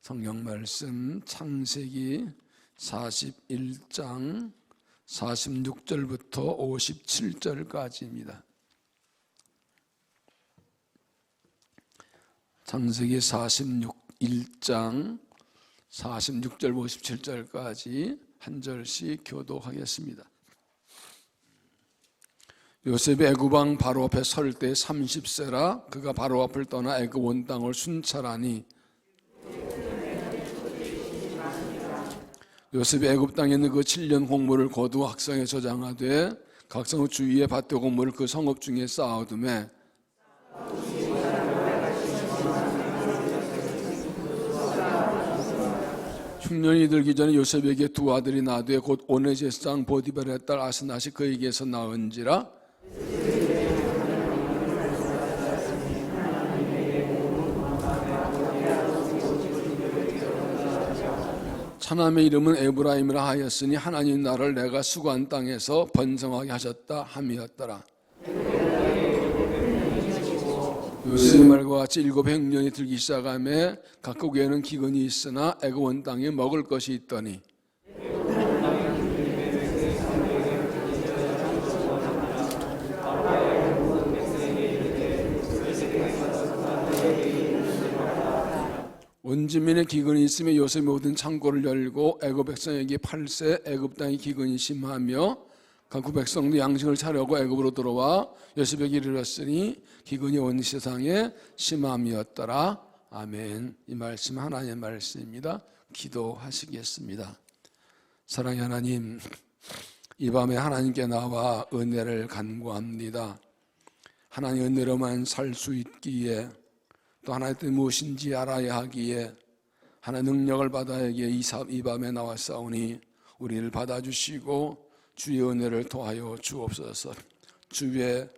성경 말씀 창세기 41장 46절부터 57절까지입니다. 창세기 41장 46절 57절까지 한 절씩 교독하겠습니다. 요셉이 애굽 왕 바로 앞에 설 때 30세라 그가 바로 앞을 떠나 애굽 온 땅을 순찰하니 요셉이 애굽 땅에 있는 그 7년 공물을 거두 학성에 저장하되 각성 주위에 밭대 공물을 그 성읍 중에 쌓아두매 흉년이 들기 전에 요셉에게 두 아들이 나되 곧 오네제상 보디발의 딸 아스낫이 그에게서 낳은지라. 차남의 이름은 에브라임이라 하였으니 하나님 나를 내가 수고한 땅에서 번성하게 하셨다 함이었더라. 요셉의 말과 같이 700년이 들기 시작하며 각국에는 기근이 있으나 애굽 온 땅에 먹을 것이 있더니 온 지민의 기근이 있으며 요셉이 모든 창고를 열고 애굽 백성에게 팔세 애굽 땅의 기근이 심하며 각국 백성도 양식을 차려고 애굽으로 들어와 요셉에게 이르렀으니 기근이 온 세상에 심함이었더라. 아멘. 이 말씀 하나님의 말씀입니다. 기도하시겠습니다. 사랑의 하나님, 이 밤에 하나님께 나와 은혜를 간구합니다. 하나님의 은혜로만 살 수 있기에 또 하나님의 뜻이 무엇인지 알아야 하기에 하나님의 능력을 받아야 하기에 이 밤에 나왔사오니 우리를 받아주시고 주의 은혜를 더하여 주옵소서. 주의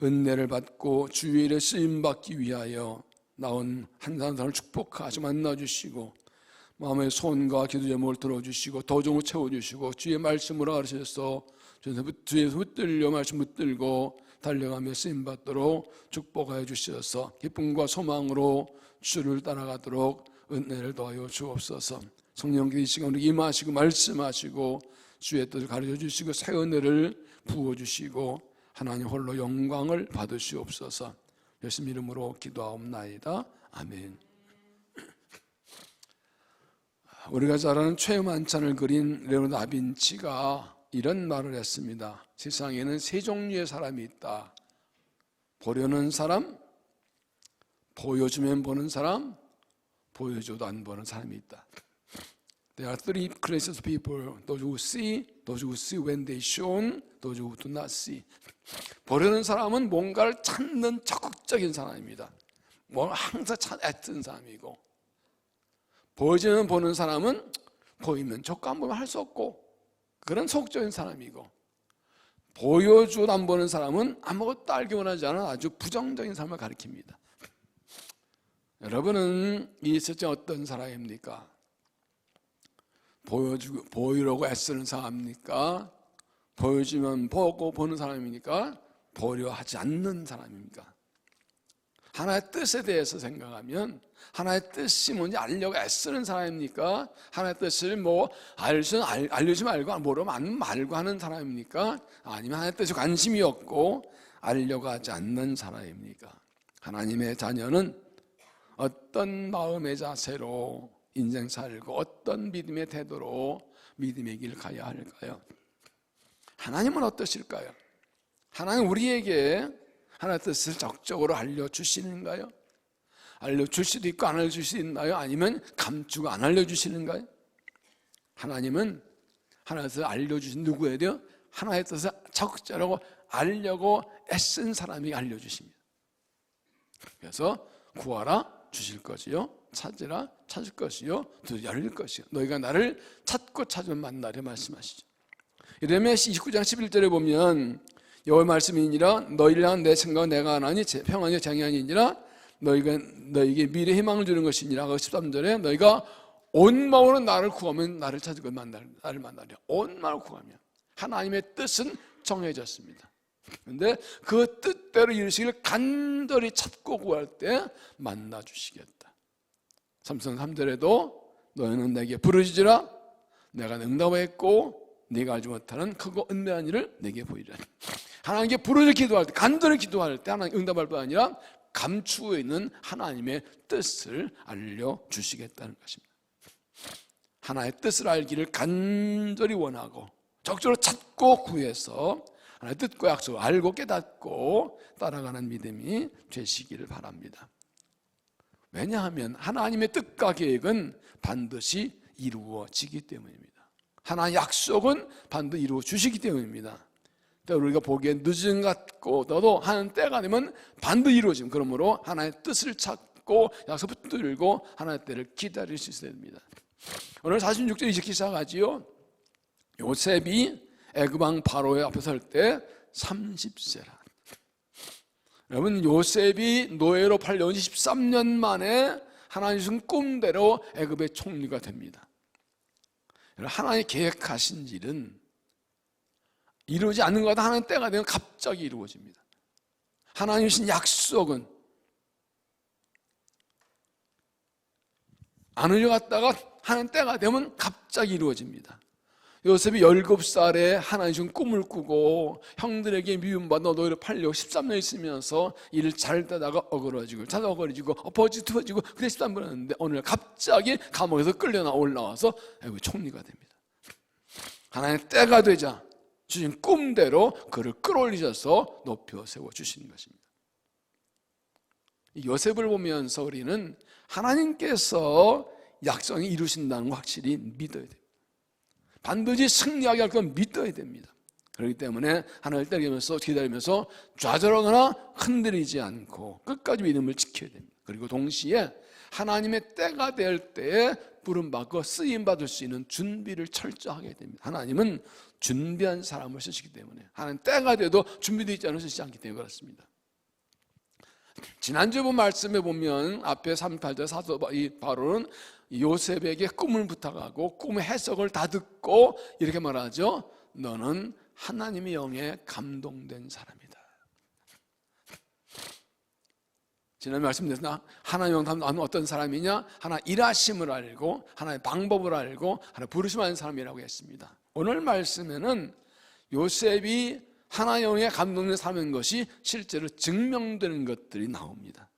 은혜를 받고 주의 일에 쓰임받기 위하여 나온 한 사람을 축복하시고 만나주시고 마음의 소원과 기도 제목을 들어주시고 도종을 채워주시고 주의 말씀으로 가르쳐서 주에서 붙들려 말씀 붙들고 달려가며 쓰임받도록 축복하여 주셔서 기쁨과 소망으로 주를 따라가도록 은혜를 더하여 주옵소서. 성령께서 이 시간 우리 임하시고 말씀하시고 주의 뜻을 가르쳐 주시고 새 은혜를 부어주시고 하나님 홀로 영광을 받으시옵소서. 예수 이름으로 기도하옵나이다. 아멘. 우리가 잘 아는 최만찬을 그린 레오나르도 다빈치가 이런 말을 했습니다. 세상에는 세 종류의 사람이 있다. 보려는 사람, 보여주면 보는 사람, 보여줘도 안 보는 사람이 있다. There are three classes of people. Those who see when they shown, those who do not see. 보려는 사람은 뭔가를 찾는 적극적인 사람입니다. 뭘 항상 애쓰는 사람이고, 보여주면 보는 사람은 보이면 좋고 안 보면 할 수 없고 그런 소극적인 사람이고, 보여줘도 안 보는 사람은 아무것도 알기 원하지 않은 아주 부정적인 삶을 가리킵니다. 여러분은 이 세상에 어떤 사람입니까? 보이려고 애쓰는 사람입니까? 보여주면 보고 보는 사람입니까? 보려 하지 않는 사람입니까? 하나의 뜻에 대해서 생각하면 하나의 뜻이 뭔지 알려고 애쓰는 사람입니까? 하나의 뜻을 알려지 말고 모르면 말고 하는 사람입니까? 아니면 하나의 뜻에 관심이 없고 알려고 하지 않는 사람입니까? 하나님의 자녀는 어떤 마음의 자세로 인생 살고 어떤 믿음의 태도로 믿음의 길 가야 할까요? 하나님은 어떠실까요? 하나님 우리에게 하나의 뜻을 적극적으로 알려주시는가요? 알려줄 수도 있고 안 알려줄 수 있나요? 아니면 감추고 안 알려주시는가요? 하나님은 하나의 뜻을 알려주신 누구에게요? 하나의 뜻을 적극적으로 알려고 애쓴 사람이 알려주십니다. 그래서 구하라 주실 것이요, 찾으라 찾을 것이요, 열릴 것이요, 너희가 나를 찾고 찾으면 만나려 말씀하시죠. 이러면 29장 11절에 보면 여호와의 말씀이니라 너희를 향한 내 생각은 내가 하나니 평안이 장애아니니라 너희에게 미래 희망을 주는 것이니라. 13절에 너희가 온 마음으로 나를 구하면 나를 찾고 나를 만나려. 온 마음으로 구하면 하나님의 뜻은 정해졌습니다. 그런데 그 뜻대로 이루시기를 간절히 찾고 구할 때 만나주시겠다. 삼성 3절에도 너희는 내게 부르짖으라 내가 응답하였고 네가 알지 못하는 크고 은밀한 일을 내게 보이리라. 하나님께 부르짖어 기도할 때, 간절히 기도할 때 하나님 응답할 뿐 아니라 감추어 있는 하나님의 뜻을 알려주시겠다는 것입니다. 하나의 뜻을 알기를 간절히 원하고 적절히 찾고 구해서 하나의 뜻과 약속을 알고 깨닫고 따라가는 믿음이 되시기를 바랍니다. 왜냐하면 하나님의 뜻과 계획은 반드시 이루어지기 때문입니다. 하나님의 약속은 반드시 이루어 주시기 때문입니다. 우리가 보기엔 늦은 것 같고 너도 하는 때가 되면 반드시 이루어집니다. 그러므로 하나의 뜻을 찾고 약속을 붙들고 하나의 때를 기다릴 수 있어야 됩니다. 오늘 46절 이렇게 시작하지요. 요셉이 애굽왕 바로의 앞에 설 때 30세라. 여러분, 요셉이 노예로 팔려온 지 13년 만에 하나님 주신 꿈대로 애굽의 총리가 됩니다. 하나님이 계획하신 일은 이루어지지 않는 것 같아 하나님 때가 되면 갑자기 이루어집니다. 하나님 주신 약속은 안 이루어갔다가 하나님 때가 되면 갑자기 이루어집니다. 요셉이 17살에 하나님 준 꿈을 꾸고 형들에게 미움받아 노예로 팔려 13년 있으면서 일을 잘 따다가 어그러지고 엎어지고 그래 13년 했는데 오늘 갑자기 감옥에서 끌려나 올라와서 총리가 됩니다. 하나님의 때가 되자 주신 꿈대로 그를 끌어올리셔서 높여 세워주시는 것입니다. 요셉을 보면서 우리는 하나님께서 약속을 이루신다는 거 확실히 믿어야 됩니다. 반드시 승리하게 할 건 믿어야 됩니다. 그렇기 때문에 하나님을 기다리면서 좌절하거나 흔들리지 않고 끝까지 믿음을 지켜야 됩니다. 그리고 동시에 하나님의 때가 될 때에 부름받고 쓰임받을 수 있는 준비를 철저하게 됩니다. 하나님은 준비한 사람을 쓰시기 때문에 하나님 때가 돼도 준비되어 있지 않으면 쓰시지 않기 때문에 그렇습니다. 지난주 본 말씀에 보면 앞에 38절 사도 바로는 요셉에게 꿈을 부탁하고 꿈의 해석을 다 듣고 이렇게 말하죠. 너는 하나님의 영에 감동된 사람이다. 지난 말씀드렸나? 하나님의 영은 어떤 사람이냐? 하나 일하심을 알고 하나의 방법을 알고 하나 부르심 하는 사람이라고 했습니다. 오늘 말씀에는 요셉이 하나님의 영에 감동된 사람인 것이 실제로 증명되는 것들이 나옵니다.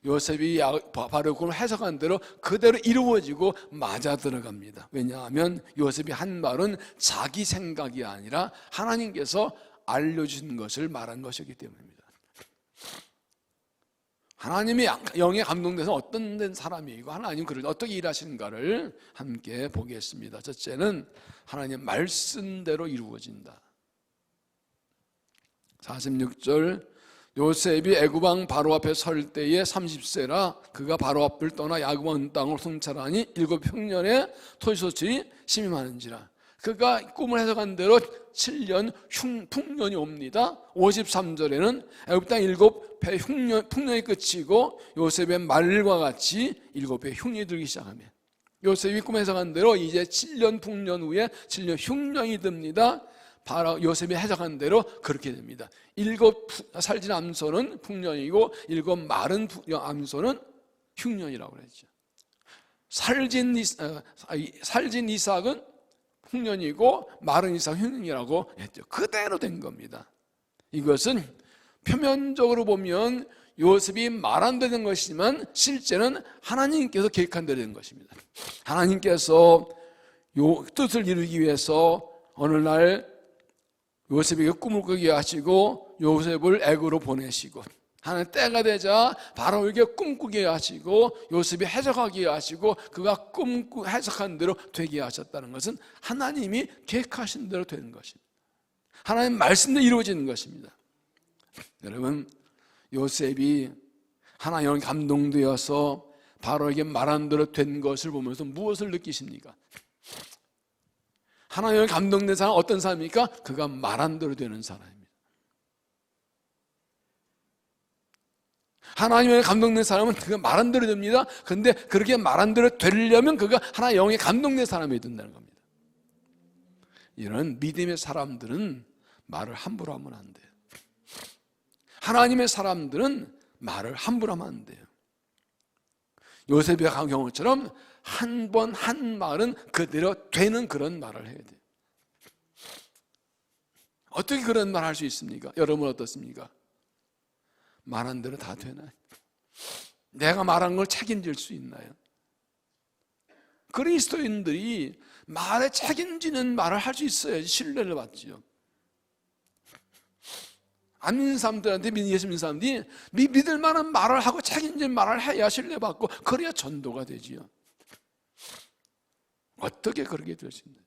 요셉이 바로 꿈을 해석한 대로 그대로 이루어지고 맞아 들어갑니다. 왜냐하면 요셉이 한 말은 자기 생각이 아니라 하나님께서 알려주신 것을 말한 것이기 때문입니다. 하나님이 영에 감동돼서 어떤 사람이고 하나님 그를 어떻게 일하시는가를 함께 보겠습니다. 첫째는 하나님 말씀대로 이루어진다. 46절 요셉이 애굽왕 바로 앞에 설 때에 30세라 그가 바로 앞을 떠나 야곱왕 땅을 통찰하니 7평년의 토지소출이 심임하는지라. 그가 꿈을 해석한 대로 7년 풍년이 옵니다. 53절에는 애굽 땅 7배 풍년이 끝이고 요셉의 말과 같이 7배 흉년이 들기 시작하며 요셉이 꿈 해석한 대로 이제 7년 풍년 후에 7년 흉년이 듭니다. 바로 요셉이 해석한 대로 그렇게 됩니다. 7 살진 암소는 풍년이고 7 마른 암소는 흉년이라고 그랬죠. 살진 이삭은 풍년이고 마른 이삭 흉년이라고 했죠. 그대로 된 겁니다. 이것은 표면적으로 보면 요셉이 말 안 되는 것이지만 실제는 하나님께서 계획한 대로 된 것입니다. 하나님께서 요 뜻을 이루기 위해서 어느 날 요셉에게 꿈을 꾸게 하시고 요셉을 애굽으로 보내시고 하나님 때가 되자 바로에게 꿈꾸게 하시고 요셉이 해석하게 하시고 그가 해석한 대로 되게 하셨다는 것은 하나님이 계획하신 대로 되는 것입니다. 하나님 말씀대로 이루어지는 것입니다. 여러분, 요셉이 하나님께 감동되어서 바로에게 말한 대로 된 것을 보면서 무엇을 느끼십니까? 하나님을 감동된 사람은 어떤 사람입니까? 그가 말한 대로 되는 사람입니다. 하나님의 감동된 사람은 그가 말한 대로 됩니다. 그런데 그렇게 말한 대로 되려면 그가 하나님의 영에 감동된 사람이 된다는 겁니다. 이런 믿음의 사람들은 말을 함부로 하면 안 돼요. 하나님의 사람들은 말을 함부로 하면 안 돼요. 요셉의 경우처럼 한 번 한 말은 그대로 되는 그런 말을 해야 돼요. 어떻게 그런 말 할 수 있습니까? 여러분 어떻습니까? 말한 대로 다 되나요? 내가 말한 걸 책임질 수 있나요? 그리스도인들이 말에 책임지는 말을 할 수 있어야지 신뢰를 받지요. 안 믿는 사람들한테 예수 믿는 사람들이 믿을 만한 말을 하고 책임진 말을 해야 신뢰받고 그래야 전도가 되지요. 어떻게 그렇게 될 수 있나요?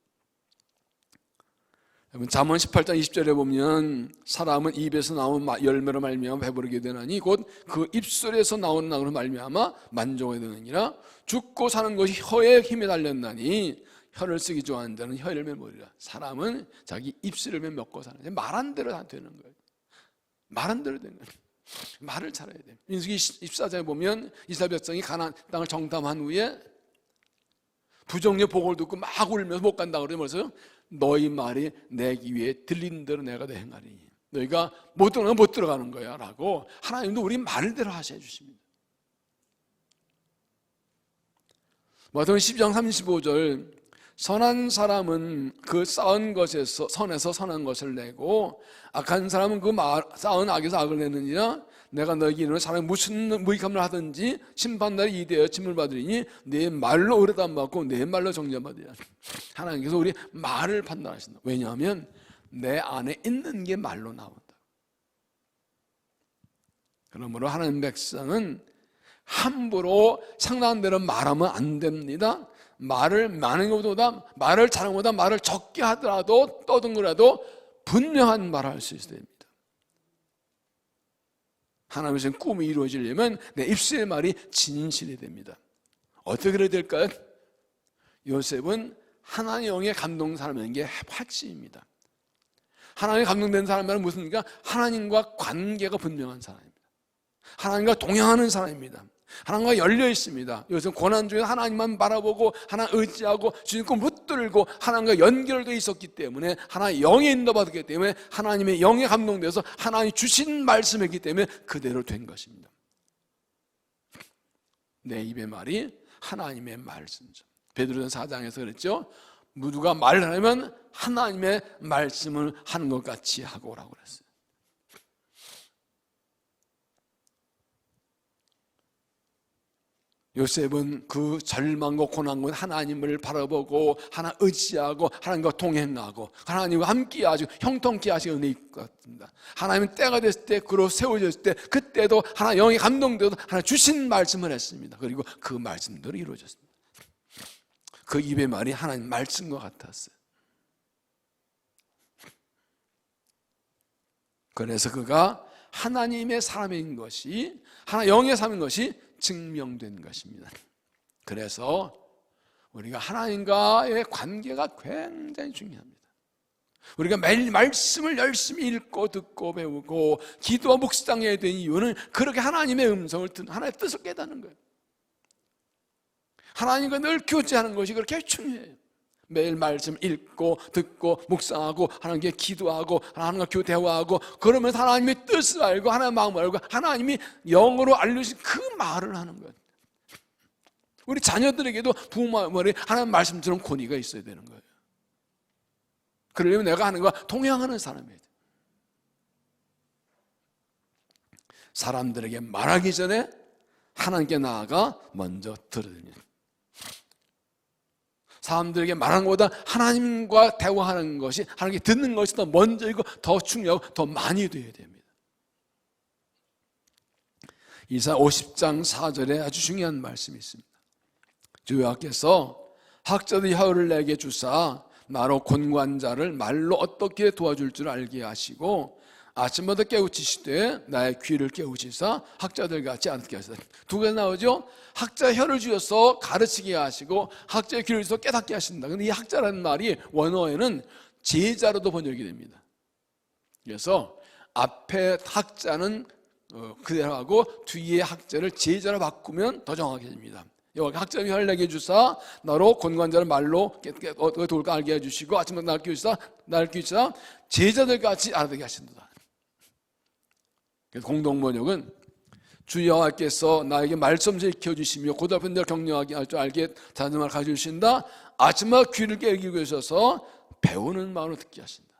여러분 잠언 18장 20절에 보면 사람은 입에서 나온 열매로 말미암아 배부르게 되나니 곧 그 입술에서 나오는 낙으로 말미암아 만족하게 되느니라. 죽고 사는 것이 혀의 힘에 달렸나니 혀를 쓰기 좋아하는 자는 혀의 열매를 먹으리라. 사람은 자기 입술을 먹고 사는 거예요. 말한 대로 다 되는 거예요. 말한 대로 되는 거예요. 말을 잘해야 돼요. 민수기 14장에 보면 이스라엘 백성이 가나안 땅을 정탐한 후에 부정의 보고를 듣고 막 울면서 못 간다고 그러면서 너희 말이 내 귀에 들린 대로 내가 다 행하리니 너희가 못 들어가면 못 들어가는 거야 라고 하나님도 우리 말대로 하셔 주십니다. 마태복음 10장 35절 선한 사람은 그 쌓은 것에서 선에서 선한 것을 내고 악한 사람은 그 쌓은 악에서 악을 내느니라. 내가 너에게 이르노니 사람이 무슨 무익함을 하든지 심판날에 이대하여 짐을 받으리니 내 말로 의뢰담 받고 내 말로 정죄받으리라. 하나님께서 우리 말을 판단하신다. 왜냐하면 내 안에 있는 게 말로 나온다. 그러므로 하나님 백성은 함부로 상당한 대로 말하면 안 됩니다. 말을 많은 것보다 말을 잘하는 것보다 말을 적게 하더라도 떠든 분명한 말을 할 수 있어야 됩니다. 하나님의 꿈이 이루어지려면 내 입술의 말이 진실이 됩니다. 어떻게 그래야 될까요? 요셉은 하나님의 영에 감동된 사람인 게 핵심입니다. 하나님에 감동된 사람은 무슨입니까? 하나님과 관계가 분명한 사람입니다. 하나님과 동행하는 사람입니다. 하나님과 열려 있습니다. 요즘 고난 중에 하나님만 바라보고 하나님 의지하고 주님 거 붙들고 하나님과 연결되어 있었기 때문에 하나님의 영에 인도받았기 때문에 하나님의 영에 감동돼서 하나님이 주신 말씀이기 때문에 그대로 된 것입니다. 내 입의 말이 하나님의 말씀이죠. 베드로전서 4장에서 그랬죠. 누가 말을 하면 하나님의 말씀을 하는 것 같이 하고라고 그랬어요. 요셉은 그 절망과 고난과 하나님을 바라보고 하나님 의지하고 하나님과 동행하고 하나님과 함께하시고 형통케 하시는 은혜 있습니다. 하나님은 때가 됐을 때 그로 세워졌을 때 그때도 하나님 영이 감동되어도 하나님 주신 말씀을 했습니다. 그리고 그 말씀대로 이루어졌습니다. 그 입의 말이 하나님 말씀과 같았어요. 그래서 그가 하나님의 사람인 것이 하나님 영의 사람인 것이 증명된 것입니다. 그래서 우리가 하나님과의 관계가 굉장히 중요합니다. 우리가 매일 말씀을 열심히 읽고 듣고 배우고 기도와 묵상해야 되는 이유는 그렇게 하나님의 음성을 듣는 하나님의 뜻을 깨닫는 거예요. 하나님과 늘 교제하는 것이 그렇게 중요해요. 매일 말씀 읽고 듣고 묵상하고 하나님께 기도하고 하나님과 교대화하고 그러면 하나님의 뜻을 알고 하나님의 마음을 알고 하나님이 영어로 알려주신 그 말을 하는 거예요. 우리 자녀들에게도 부모님의 하나님 말씀처럼 권위가 있어야 되는 거예요. 그러려면 내가 하나님과 동행하는 사람이에요. 사람들에게 말하기 전에 하나님께 나아가 먼저 들으니 사람들에게 말하는 것보다 하나님과 대화하는 것이 하나님께 듣는 것이 더 먼저이고 더 중요하고 더 많이 되어야 됩니다. 이사야 50장 4절에 아주 중요한 말씀이 있습니다. 주 여호와께서 학자들의 혀를 내게 주사 나로 권고한 자를 말로 어떻게 도와줄 줄 알게 하시고 아침마다 깨우치시되 나의 귀를 깨우치사 학자들 같이 않게 하시다. 두 개 나오죠. 학자 혀를 주셔서 가르치게 하시고 학자의 귀를 주셔서 깨닫게 하신다. 근데 이 학자라는 말이 원어에는 제자로도 번역이 됩니다. 그래서 앞에 학자는 그대로 하고 뒤에 학자를 제자로 바꾸면 더 정확해 집니다. 여호와께 학자의 혀를 내게 주사 나로 권고한 자를 말로 어떻게 도울까 알게 해주시고 아침마다 나를 깨우치사 제자들 같이 알아듣게 하신다. 그래서 공동번역은 주 여호와께서 나에게 말씀을 익혀주시며 고달픈 대로 격려하게 할 줄 알게 다듬을 가져주신다. 아침마다 귀를 깨기고 계셔서 배우는 마음으로 듣게 하신다.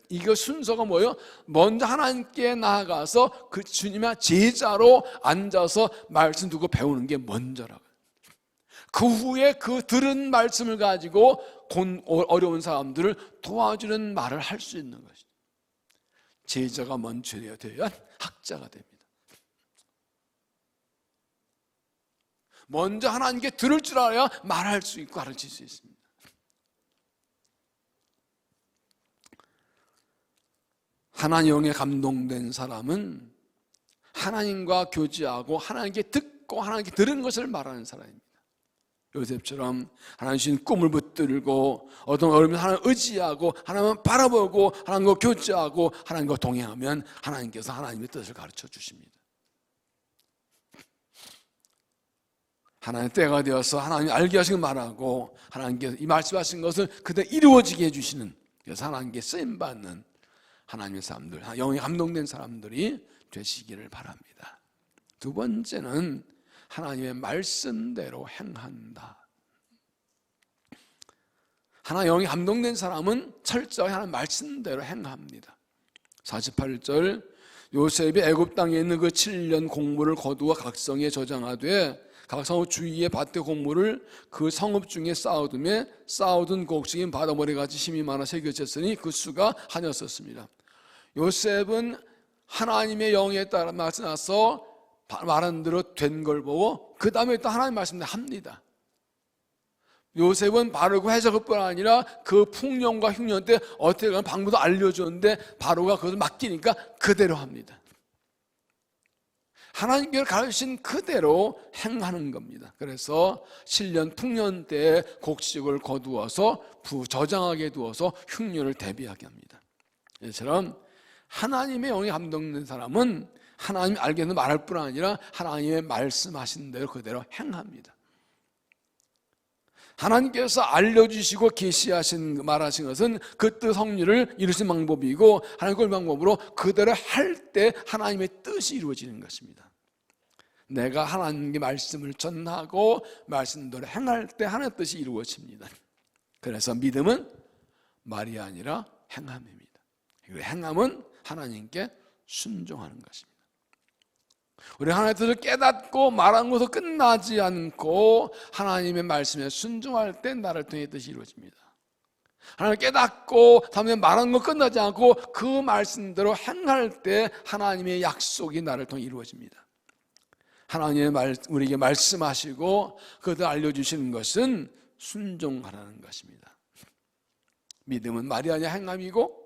이거 순서가 뭐예요? 먼저 하나님께 나아가서 그 주님의 제자로 앉아서 말씀 듣고 배우는 게 먼저라고요. 그 후에 그 들은 말씀을 가지고 어려운 사람들을 도와주는 말을 할 수 있는 것이죠. 제자가 먼저 되어야 학자가 됩니다. 먼저 하나님께 들을 줄 알아야 말할 수 있고 가르칠 수 있습니다. 하나님 영에 감동된 사람은 하나님과 교제하고 하나님께 듣고 하나님께 들은 것을 말하는 사람입니다. 요셉처럼 하나님 주신 꿈을 붙들고 어떤 어려움을 하나님 의지하고 하나님을 바라보고 하나님과 교제하고 하나님과 동행하면 하나님께서 하나님의 뜻을 가르쳐 주십니다. 하나님 때가 되어서 하나님 알게 하시고 말하고 하나님께서 이 말씀하신 것을 그대로 이루어지게 해주시는, 그래서 하나님께 쓰임받는 하나님의 사람들, 영에 감동된 사람들이 되시기를 바랍니다. 두 번째는 하나님의 말씀대로 행한다. 하나님 영에 감동된 사람은 철저히 하나님 말씀대로 행합니다. 48절, 요셉이 애굽 땅에 있는 그 7년 공물을 거두어 각성에 저장하되 각 성읍 주위의 밭의 곡물을 그 성읍 중에 쌓아두며 쌓아둔 곡식인 바다모래같이 힘이 많아 새겨졌으니 그 수가 한이었습니다. 요셉은 하나님의 영에 따라 나서 말한 대로 된 걸 보고 그 다음에 또 하나님 말씀을 합니다. 요셉은 바로가 해석할 뿐 아니라 그 풍년과 흉년 때 어떻게 하는 방법도 알려줬는데 바로가 그것을 맡기니까 그대로 합니다. 하나님께서 가르치신 그대로 행하는 겁니다. 그래서 7년 풍년 때에 곡식을 거두어서 저장하게 두어서 흉년을 대비하게 합니다. 이처럼 하나님의 영에 감동된 사람은 하나님이 알겠는 말할 뿐 아니라 하나님의 말씀하신 대로 그대로 행합니다. 하나님께서 알려주시고 계시하신 말하신 것은 그 뜻 성리를 이루신 방법이고 하나님 그 방법으로 그대로 할 때 하나님의 뜻이 이루어지는 것입니다. 내가 하나님의 말씀을 전하고 말씀대로 행할 때 하나님의 뜻이 이루어집니다. 그래서 믿음은 말이 아니라 행함입니다. 그리고 행함은 하나님께 순종하는 것입니다. 우리 하나님의 뜻을 깨닫고 말하는 것으로 끝나지 않고 하나님의 말씀에 순종할 때 나를 통해 뜻이 이루어집니다. 하나님을 깨닫고 다음에 말하는 것 끝나지 않고 그 말씀대로 행할 때 하나님의 약속이 나를 통해 이루어집니다. 하나님의 우리에게 말씀하시고 그것을 알려주시는 것은 순종하라는 것입니다. 믿음은 말이 아니라 행함이고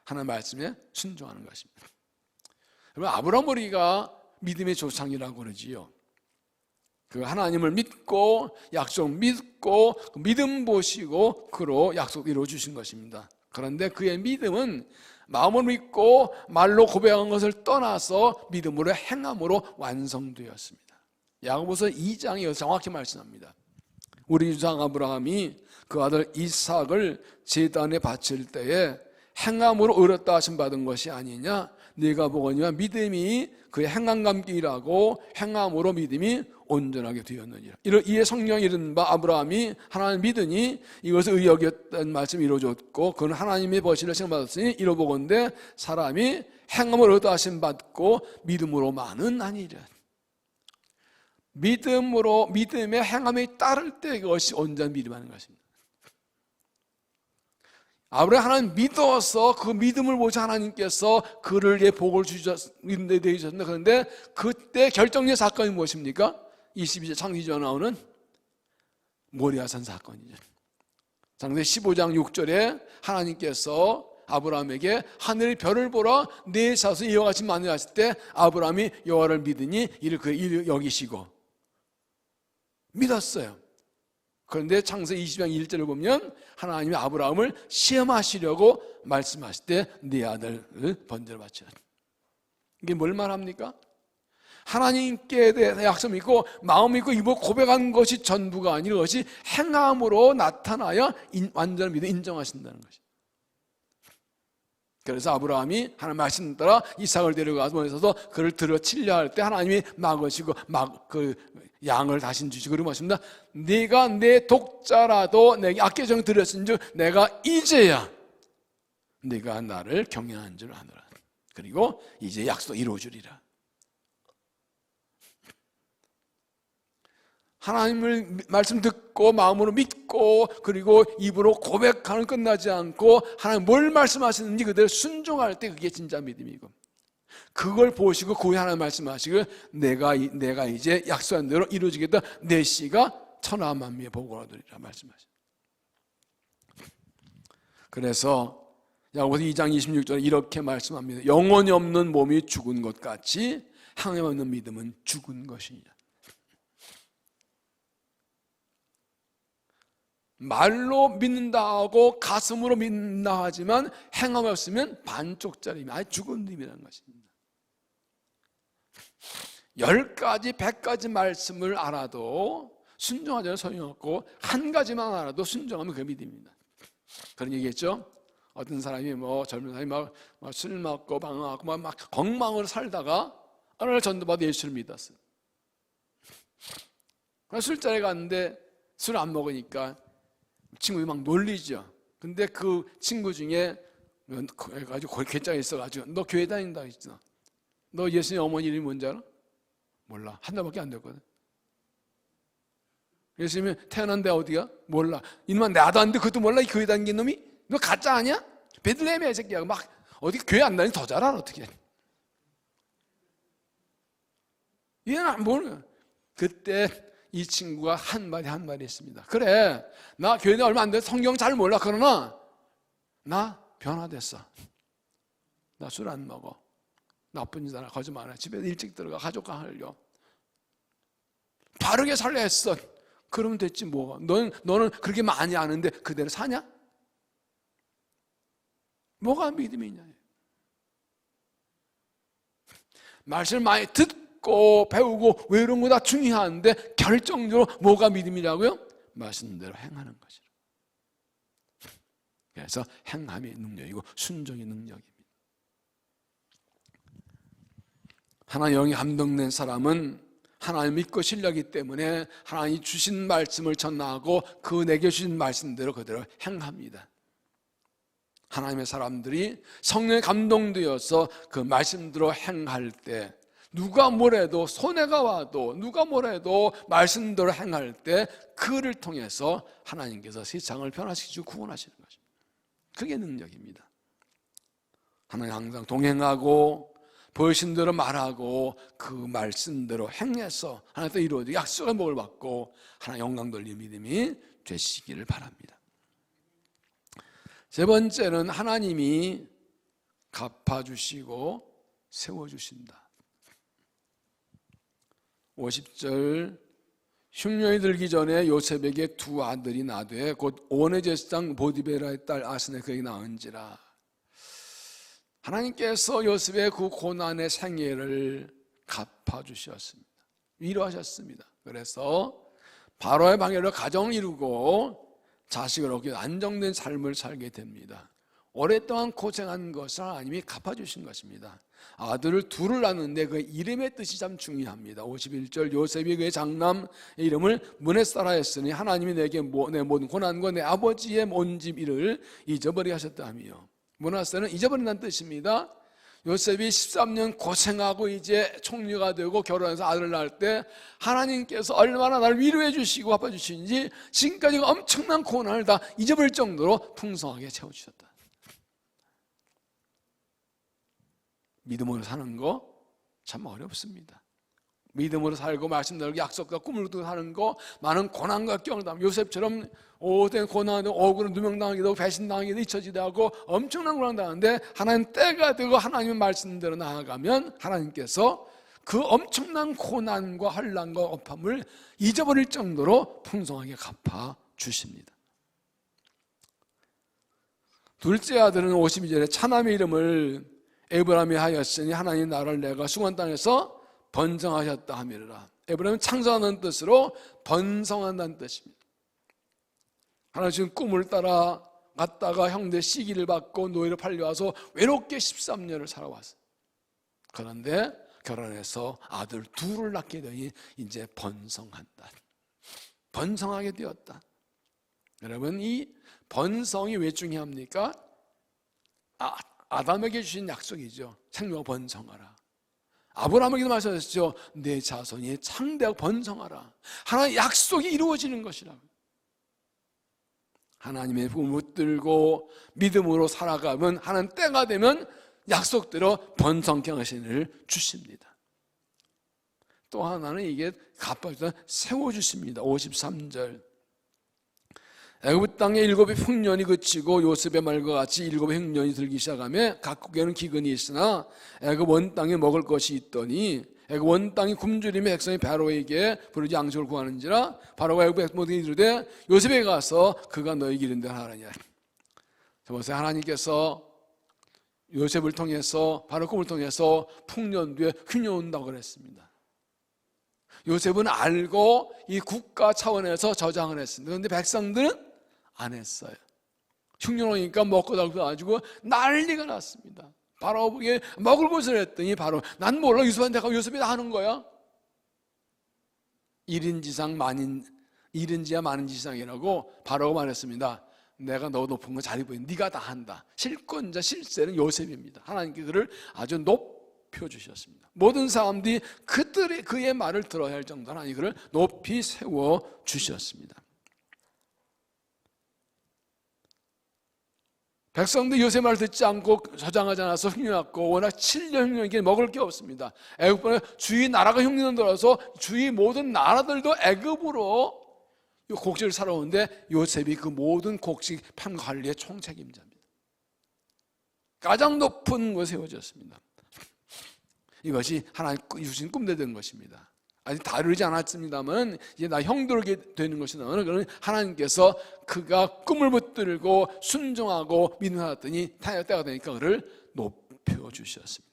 하나님의 말씀에 순종하는 것입니다. 여러분, 아브라함 우리가 믿음의 조상이라고 그러지요. 그 하나님을 믿고 약속 믿고 믿음 보시고 그로 약속 이루어 주신 것입니다. 그런데 그의 믿음은 마음을 믿고 말로 고백한 것을 떠나서 믿음으로 행함으로 완성되었습니다. 야고보서 2장에 정확히 말씀합니다. 우리 조상 아브라함이 그 아들 이삭을 제단에 바칠 때에 행함으로 의롭다 하심 받은 것이 아니냐, 네가 보거니와 믿음이 그의 행함과 함께 일하고 행함으로 믿음이 온전하게 되었느니라. 이에 성령이 이른바 아브라함이 하나님을 믿으니 이것을 의역이었다는 말씀이 이루어졌고 그는 하나님의 버시를 시험받았으니 이로보건대 사람이 행함으로 의롭다 하심 받고 믿음으로 많은 아니라. 믿음의 행함이 따를 때 그것이 온전한 믿음하는 것입니다. 아브라함이 하나님 믿어서 그 믿음을 보자 하나님께서 그를 복을 주셨는데 그런데 그때 결정적 사건이 무엇입니까? 22절 창세기에 나오는 모리아산 사건이죠. 창세기 15장 6절에 하나님께서 아브라함에게 하늘의 별을 보라 내 자손 이와 같이 만나라 하실 때 아브라함이 여호와를 믿으니 이를 여기시고 믿었어요. 그런데 창세기 20장 1절을 보면 하나님이 아브라함을 시험하시려고 말씀하실 때 네 아들을 번제로 바치라. 이게 뭘 말합니까? 하나님께 대해서 약속 믿고 마음 믿고 입으로 고백한 것이 전부가 아니라 그것이 행함으로 나타나야 완전한 믿음 인정하신다는 것입니다. 그래서 아브라함이 하나님 말씀 따라 이삭을 데려가서 모여서 그를 들어 치려 할 때 하나님이 막으시고 그 양을 다시 주시고 그러고 하십니다. 네가 내 독자라도 내게 아껴정 드렸은즉 내가 이제야 네가 나를 경외한 줄 아노라. 그리고 이제 약속 이루어주리라. 하나님을 말씀 듣고 마음으로 믿고 그리고 입으로 고백하는 끝나지 않고 하나님 뭘 말씀하시는지 그대로 순종할 때 그게 진짜 믿음이고, 그걸 보시고 그 후에 하나님 말씀하시고 내가 이제 약속한 대로 이루어지겠다. 내 씨가 천하 만민의 복을 얻으리라 말씀하시죠. 그래서 야고보서 2장 26절에 이렇게 말씀합니다. 영혼이 없는 몸이 죽은 것 같이 하나님 없는 믿음은 죽은 것이냐. 말로 믿는다 하고 가슴으로 믿는다 하지만 행함이 없으면 반쪽짜리입니다. 아예 죽은 믿음이라는 것입니다. 10가지 100가지 말씀을 알아도 순종하지 않으면 소용없고 한 가지만 알아도 순종하면 그 믿음입니다. 그런 얘기했죠. 어떤 사람이 젊은 사람이 막 술 먹고 방황하고 막 건망으로 살다가 어느 날 전도받아 예수를 믿었어요. 술자리에 갔는데 술 안 먹으니까 친구들이 막 놀리죠. 근데 그 친구 중에 해가지고 괴짜가 있어가지고 너 교회 다닌다 했잖아. 너 예수님 어머니 이름이 뭔지 알아? 몰라. 한 달밖에 안 됐거든. 예수님이 태어난 데 어디야? 몰라. 이놈아 나도 안 돼. 그것도 몰라. 이 교회 다니는 놈이? 너 가짜 아니야? 베들레헴이야 이 새끼야. 막 어디 교회 안 다니 더 잘 알아 어떻게. 얘는 안 모르는. 그때 이 친구가 한마디 했습니다. 그래, 나 교회 다니 얼마 안 돼서 성경 잘 몰라. 그러나 나 변화됐어. 나 술 안 먹어. 나쁜 짓 안 해. 거짓말 안 해. 집에 일찍 들어가. 가족과 하려. 바르게 살려 했어. 그러면 됐지 뭐. 너는 그렇게 많이 아는데 그대로 사냐? 뭐가 믿음이냐. 말씀을 많이 듣고 배우고 외우는 거 다 중요한데 결정적으로 뭐가 믿음이라고요? 말씀대로 행하는 것이라. 그래서 행함이 능력이고 순종이 능력입니다. 하나님 영이 감동된 사람은 하나님 믿고 신뢰하기 때문에 하나님이 주신 말씀을 전하고 그 내게 주신 말씀대로 그대로 행합니다. 하나님의 사람들이 성령에 감동되어서 그 말씀대로 행할 때 누가 뭐래도 손해가 와도 누가 뭐래도 말씀대로 행할 때 그를 통해서 하나님께서 세상을 변화시키고 구원하시는 것입니다. 그게 능력입니다. 하나님 항상 동행하고 보여신 대로 말하고 그 말씀대로 행해서 하나님 또 이루어지고 약속의 복을 받고 하나님 영광 돌리는 믿음이 되시기를 바랍니다. 세 번째는 하나님이 갚아주시고 세워주신다. 50절 흉년이 들기 전에 요셉에게 두 아들이 나되 곧 온의 제사장 보디베라의 딸 아스네 그에게 낳은지라. 하나님께서 요셉의 그 고난의 생애를 갚아주셨습니다. 위로하셨습니다. 그래서 바로의 방해로 가정을 이루고 자식을 얻게 안정된 삶을 살게 됩니다. 오랫동안 고생한 것을 하나님이 갚아주신 것입니다. 아들을 둘을 낳는데 그 이름의 뜻이 참 중요합니다. 51절 요셉이 그의 장남 이름을 문에사라 했으니 하나님이 내게 내 모든 고난과 내 아버지의 온 집 일을 잊어버리게 하셨다며. 문하세는 잊어버린다는 뜻입니다. 요셉이 13년 고생하고 이제 총리가 되고 결혼해서 아들을 낳을 때 하나님께서 얼마나 나를 위로해 주시고 갚아주시는지 지금까지 엄청난 고난을 다 잊어버릴 정도로 풍성하게 채워주셨다. 믿음으로 사는 거 참 어렵습니다. 믿음으로 살고 말씀대로 약속과 꿈을 두고 사는 거 많은 고난과 경험을 당하고 요셉처럼 오랜 고난을 억울한 누명당하기도 하고 배신당하기도 잊혀지기도 하고 엄청난 고난을 당하는데 하나님 때가 되고 하나님의 말씀대로 나아가면 하나님께서 그 엄청난 고난과 환난과 업함을 잊어버릴 정도로 풍성하게 갚아주십니다. 둘째 아들은 52절에 차남의 이름을 에브라임이 하였으니 하나님 나라를 내가 숭한 땅에서 번성하셨다 하미르라. 에브라임은 창조하는 뜻으로 번성한다는 뜻입니다. 하나님 지금 꿈을 따라 갔다가 형제 시기를 받고 노예로 팔려와서 외롭게 13년을 살아왔어요. 그런데 결혼해서 아들 둘을 낳게 되니 이제 번성한다. 번성하게 되었다. 여러분, 이 번성이 왜 중요합니까? 아담에게 주신 약속이죠. 생명을 번성하라. 아브라함에게도 말씀하셨죠. 내 자손이 창대하고 번성하라. 하나님의 약속이 이루어지는 것이라고. 하나님의 복음을 붙들고 믿음으로 살아가면 하나님 때가 되면 약속대로 번성케 하시는 주십니다. 또 하나는 이게 갚아주다 세워주십니다. 53절. 애굽 땅에 7의 흉년이 그치고 요셉의 말과 같이 7의 흉년이 들기 시작하며 각국에는 기근이 있으나 애굽 원 땅에 먹을 것이 있더니 애굽 원 땅이 굶주리며 백성이 바로에게 부르지 양식을 구하는지라 바로가 애굽 백성 모두에게 이르되 요셉에게 가서 그가 너희에게 이른 대로 하라니라. 보세요. 하나님께서 요셉을 통해서 바로 꿈을 통해서 풍년 뒤에 흉년 온다고 그랬습니다. 요셉은 알고 이 국가 차원에서 저장을 했습니다. 그런데 백성들은 안 했어요. 흉년 오니까 먹고 살고 가지고 난리가 났습니다. 바로에게 먹을 것을 했더니 바로 난 몰라, 요셉한테 가고 요셉이 다 하는 거야. 1인지야 만인지상이라고 바로가 말했습니다. 내가 너 높은 거 잘 입어. 네가 다 한다. 실권자 실세는 요셉입니다. 하나님께 그를 아주 높여주셨습니다. 모든 사람들이 그의 말을 들어야 할 정도로 하나님 그를 높이 세워주셨습니다. 백성들 요셉 말 듣지 않고 저장하지 않아서 흉년났고 워낙 7년 흉년이기에 먹을 게 없습니다. 애굽에 주위 나라가 흉년 들어서 주위 모든 나라들도 애굽으로 곡식을 사러 오는데 요셉이 그 모든 곡식 판 관리의 총책임자입니다. 가장 높은 곳에 세워졌습니다. 이것이 하나님 주신 꿈대로 된 것입니다. 아직 다르지 않았습니다만 이제 나 형들게 되는 것이다. 그러면 하나님께서 그가 꿈을 붙들고 순종하고 믿음하더니 때가 되니까 그를 높여주셨습니다.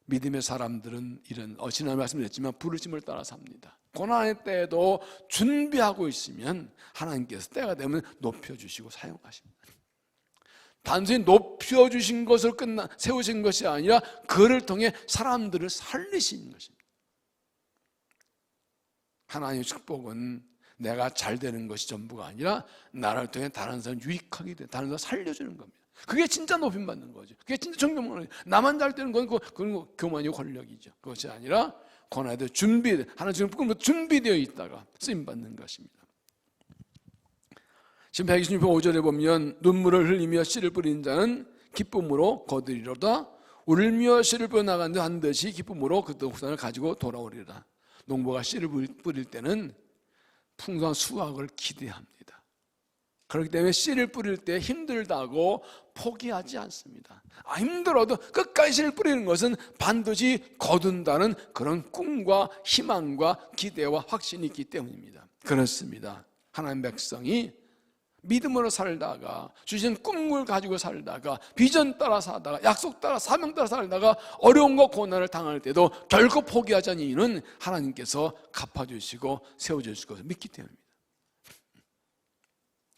믿음의 사람들은 이런 지난 말씀드렸지만 부르심을 따라 삽니다. 고난의 때에도 준비하고 있으면 하나님께서 때가 되면 높여주시고 사용하십니다. 단순히 높여주신 것을 세우신 것이 아니라 그를 통해 사람들을 살리신 것입니다. 하나님의 축복은 내가 잘 되는 것이 전부가 아니라 나를 통해 다른 사람 유익하게 돼, 다른 사람 살려주는 겁니다. 그게 진짜 높임받는 거죠. 그게 진짜 존경받는 거죠. 나만 잘 되는 건 그건 교만이고 권력이죠. 그것이 아니라 고난에도 하나님 지금 꿈으로 준비되어 있다가 쓰임받는 것입니다. 지금 126편 5절에 보면 눈물을 흘리며 씨를 뿌린 자는 기쁨으로 거두리로다. 울며 씨를 뿌려나가는데 반드시 기쁨으로 그 독산을 가지고 돌아오리라. 농부가 씨를 뿌릴 때는 풍성한 수확을 기대합니다. 그렇기 때문에 씨를 뿌릴 때 힘들다고 포기하지 않습니다. 힘들어도 끝까지 씨를 뿌리는 것은 반드시 거둔다는 그런 꿈과 희망과 기대와 확신이 있기 때문입니다. 그렇습니다. 하나님 백성이 믿음으로 살다가 주신 꿈을 가지고 살다가 비전 따라 살다가 약속 따라 사명 따라 살다가 어려움과 고난을 당할 때도 결코 포기하지 않는 이유는 하나님께서 갚아주시고 세워주실 것을 믿기 때문입니다.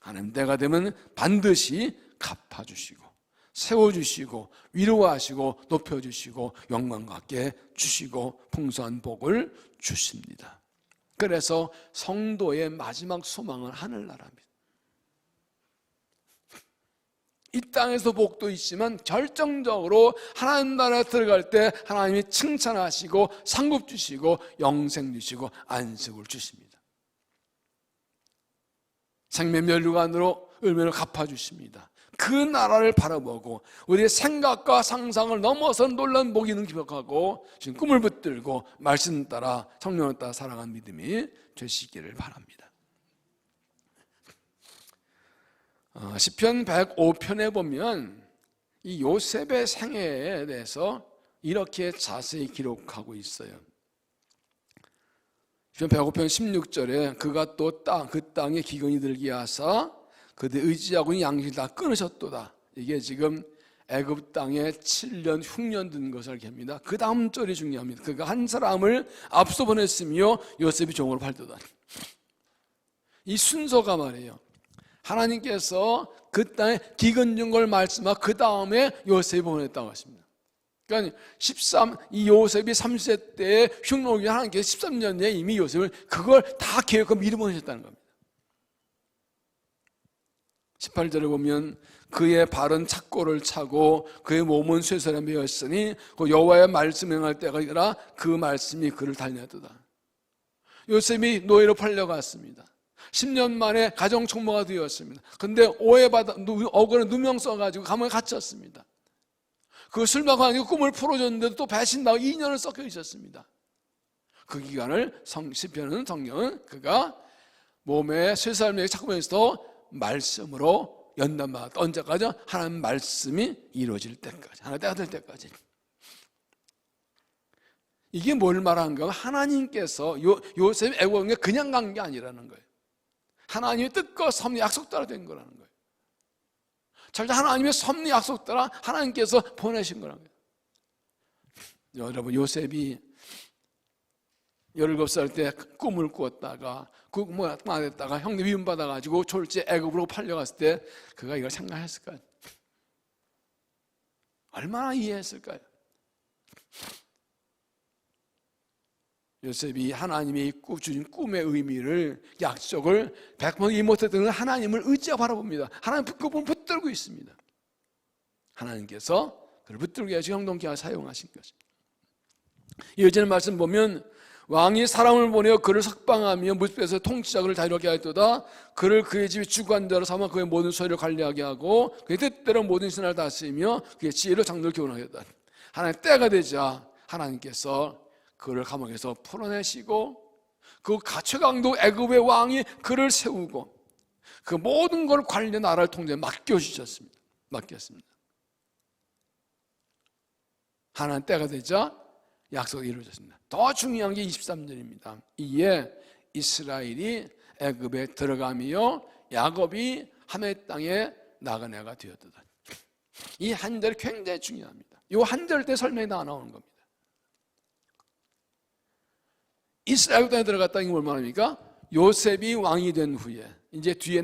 하나님 때가 되면 반드시 갚아주시고 세워주시고 위로하시고 높여주시고 영광 갖게 주시고 풍성한 복을 주십니다. 그래서 성도의 마지막 소망은 하늘나라입니다. 이 땅에서 복도 있지만 결정적으로 하나님 나라에 들어갈 때 하나님이 칭찬하시고 상급 주시고 영생 주시고 안식을 주십니다. 생명 면류관으로 을면을 갚아주십니다. 그 나라를 바라보고 우리의 생각과 상상을 넘어선 놀라운 복이 있는 기억하고 지금 꿈을 붙들고 말씀 따라 성령을 따라 살아가는 믿음이 되시기를 바랍니다. 시편 105편에 보면 이 요셉의 생애에 대해서 이렇게 자세히 기록하고 있어요. 시편 105편 16절에 그가 또 그 땅에 기근이 들게 하사 그들 의지하고 있는 양식을 다 끊으셨도다. 이게 지금 애굽 땅에 7년 흉년 든 것을 알게 합니다. 그 다음 절이 중요합니다. 그가 한 사람을 앞서 보냈으며 요셉이 종으로 팔도다. 이 순서가 말이에요. 하나님께서 그 땅에 기근 준 걸 말씀하고 그 다음에 요셉이 보냈다고 하십니다. 그러니까 이 요셉이 30세 때에 흉노기 하나님께서 13년 전에 이미 요셉을 그걸 다 계획하고 미리 보내셨다는 겁니다. 18절에 보면 그의 발은 착고를 차고 그의 몸은 쇠설에 매였으니 그 여호와의 말씀 행할 때가 아니라 그 말씀이 그를 달렸도다. 요셉이 노예로 팔려갔습니다. 10년 만에 가정 총무가 되었습니다. 근데 오해받아 억울한 누명 써가지고 감옥에 갇혔습니다. 그 술마가니까 꿈을 풀어줬는데도 또 배신당하고 2년을 썩혀 있었습니다. 그 기간을 시편은 성경은 그가 몸에 쇠사람에게 착고해서 말씀으로 연단받았다. 언제까지? 하나님 말씀이 이루어질 때까지, 하나님 때가 될 때까지. 이게 뭘 말하는 거야? 하나님께서 요셉 애국에 그냥 간 게 아니라는 거예요. 하나님의 뜻과 섭리 약속 따라 된 거라는 거예요. 절대 하나님의 섭리 약속 따라 하나님께서 보내신 거라는 거예요. 여러분, 요셉이 17살 때 꿈을 꾸었다가 꿈을 꾸었다가 형님 미움받아가지고 졸지에 애굽으로 팔려갔을 때 그가 이걸 생각했을까요? 얼마나 이해했을까요? 요셉이 하나님이 주신 꿈의 의미를, 약속을 100% 이해 못했던 하나님을 의지하고 바라봅니다. 하나님 그분을 붙들고 있습니다. 하나님께서 그를 붙들게 하시고 형통케 하여 사용하신 것입니다. 이어지는 말씀 보면 왕이 사람을 보내어 그를 석방하며 무습에서 통치자 그를 자유롭게 하였도다. 그를 그의 집의 주관자로 삼아 그의 모든 소유를 관리하게 하고 그의 뜻대로 모든 신하를 다스리며 그의 지혜로 장로를 교훈하였다. 하나님 때가 되자 하나님께서 그를 감옥에서 풀어내시고 그 최강도 애굽의 왕이 그를 세우고 그 모든 걸 관리 나라를 통제 맡겨주셨습니다. 맡겼습니다. 하나님 때가 되자 약속이 이루어졌습니다. 더 중요한 게 23절입니다. 이에 이스라엘이 애굽에 들어가며 야곱이 하멜 땅에 나그네가 되었다. 이 한 절이 굉장히 중요합니다. 이 한 절 때 설명이 다 나오는 겁니다. 이스라엘 땅에 들어갔다는 게 뭘 말합니까? 요셉이 왕이 된 후에 이제 뒤에